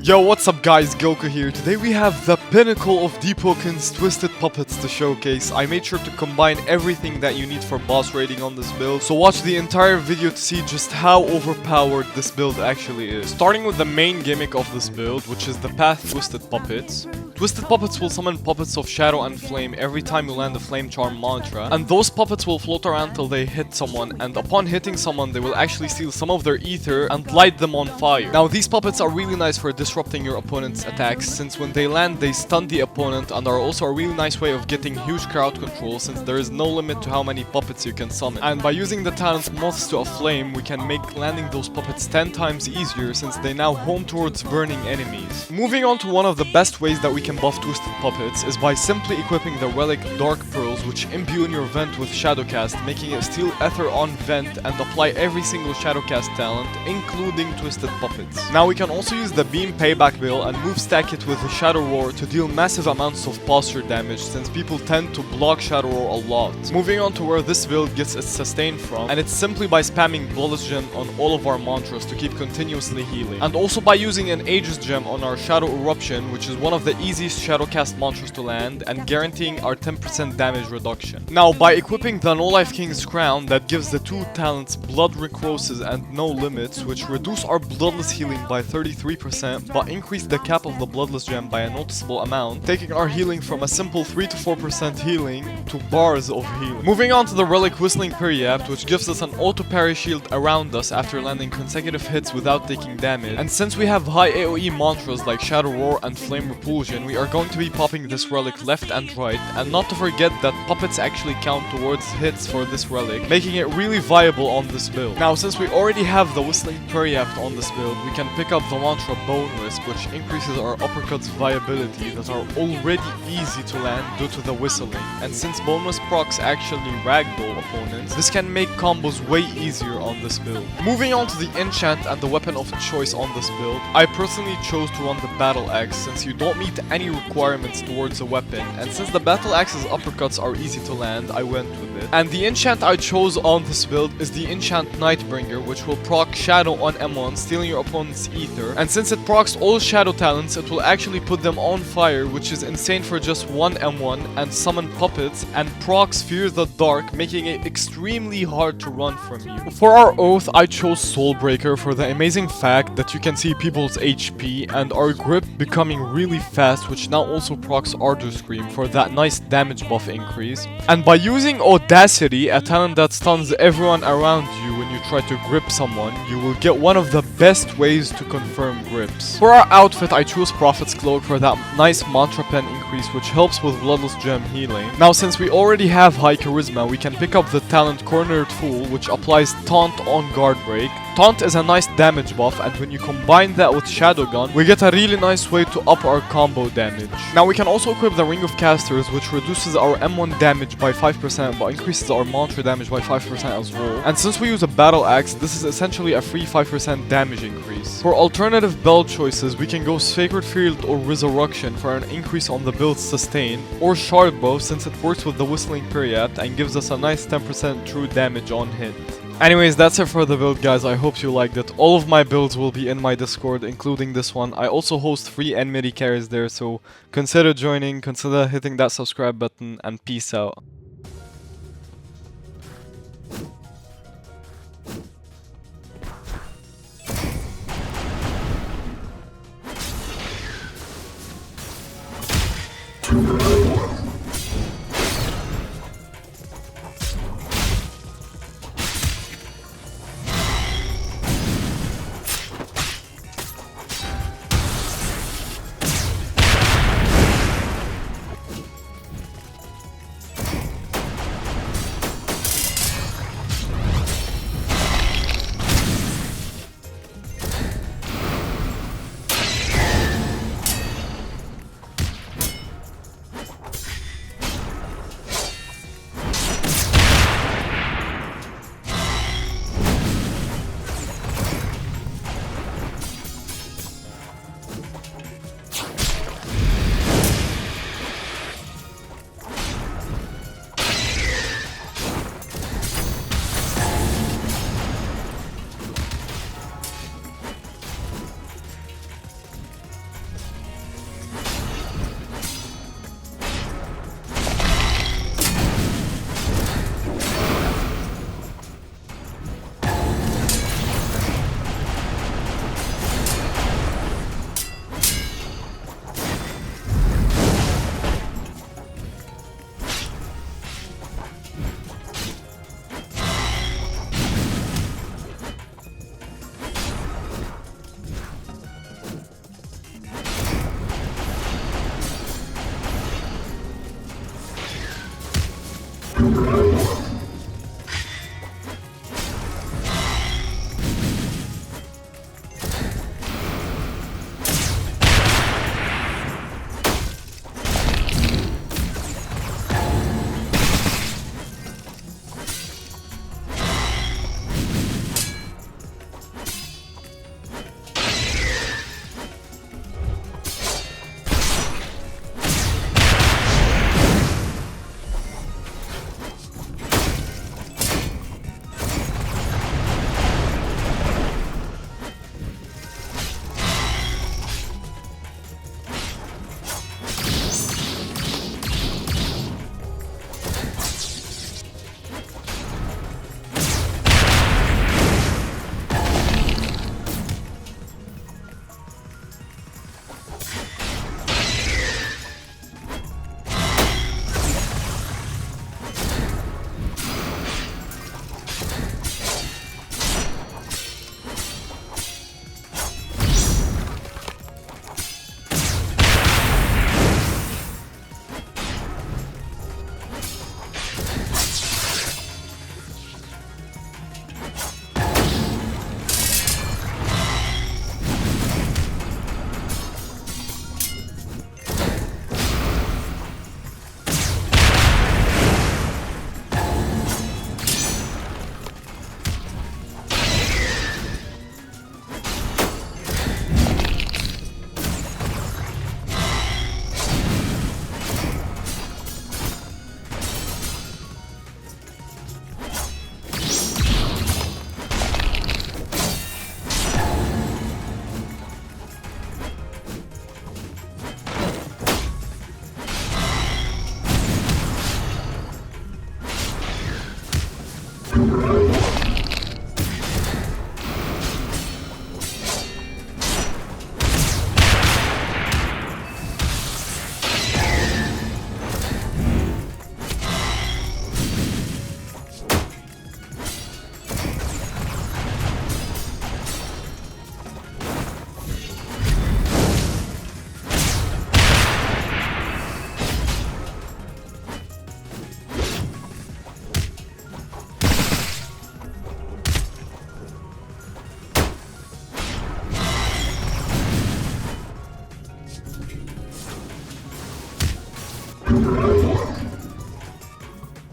Yo, what's up guys, Goku here. Today we have the pinnacle of Deepoken's twisted puppets to showcase. I made sure to combine everything that you need for boss raiding on this build, so watch the entire video to see just how overpowered this build actually is. Starting with the main gimmick of this build, which is the Path Twisted Puppets. Twisted Puppets will summon puppets of Shadow and Flame every time you land the Flame Charm mantra, and those puppets will float around till they hit someone, and upon hitting someone they will actually steal some of their ether and light them on fire. Now these puppets are really nice for disrupting your opponent's attacks, since when they land they stun the opponent, and are also a really nice way of getting huge crowd control, since there is no limit to how many puppets you can summon. And by using the talent Moths to a Flame, we can make landing those puppets 10 times easier, since they now home towards burning enemies. Moving on to one of the best ways that we can buff Twisted Puppets is by simply equipping the relic Dark Pearls, which imbue in your vent with Shadowcast, making it steal Ether on vent and apply every single Shadowcast talent, including Twisted Puppets. Now we can also use the Beam Payback Bill and move stack it with the Shadow Roar to deal massive amounts of posture damage, since people tend to block Shadow Roar a lot. Moving on to where this build gets its sustain from, and it's simply by spamming Bloodless Gem on all of our mantras to keep continuously healing. And also by using an Aegis Gem on our Shadow Eruption, which is one of the easiest Shadowcast mantras to land, and guaranteeing our 10% damage reduction. Now by equipping the No Life King's Crown, that gives the two talents Blood Recrosses and No Limits, which reduce our Bloodless healing by 33%, but increase the cap of the Bloodless Gem by a noticeable amount, taking our healing from a simple 3 to 4% healing to bars of healing. Moving on to the Relic Whistling Periapt, which gives us an auto parry shield around us after landing consecutive hits without taking damage. And since we have high AoE mantras like Shadow Roar and Flame Repulsion, we are going to be popping this relic left and right, and not to forget that puppets actually count towards hits for this relic, making it really viable on this build. Now since we already have the Whistling Periapt on this build, we can pick up the mantra Bone Wisp, which increases our uppercuts viability that are already easy to land due to the whistling. And since Bone Wisp procs actually ragdoll opponents, this can make combos way easier on this build. Moving on to the enchant and the weapon of choice on this build, I personally chose to run the Battle Axe, since you don't meet any requirements towards a weapon, and since the Battle Axe's uppercuts are easy to land, I went with it. And the enchant I chose on this build is the enchant Nightbringer, which will proc Shadow on M1, stealing your opponent's ether, and since it procs all Shadow talents, it will actually put them on fire, which is insane for just one M1, and summon puppets, and procs Fear the Dark, making it extremely hard to run from you. For our oath, I chose Soulbreaker for the amazing fact that you can see people's HP and our grip becoming really fast, which now also procs Ardor Scream for that nice damage buff increase. And by using Audacity, a talent that stuns everyone around you when you try to grip someone, you will get one of the best ways to confirm grips. For our outfit, I chose Prophet's Cloak for that nice mantra pen increase, which helps with Bloodless Gem healing. Now since we already have high charisma, we can pick up the talent Cornered Fool, which applies Taunt on guard break. Taunt is a nice damage buff, and when you combine that with Shadow Gun, we get a really nice way to up our combo damage. Now we can also equip the Ring of Casters, which reduces our M1 damage by 5% but increases our mantra damage by 5% as well. And since we use a Battle Axe, this is essentially a free 5% damage increase. For alternative belt choices, we can go Sacred Field or Resurrection for an increase on the build's sustain, or Shard Bow since it works with the Whistling Periapt and gives us a nice 10% true damage on hit. Anyways, that's it for the build, guys. I hope you liked it. All of my builds will be in my Discord, including this one. I also host free and MIDI carries there, so consider joining, consider hitting that subscribe button, and peace out.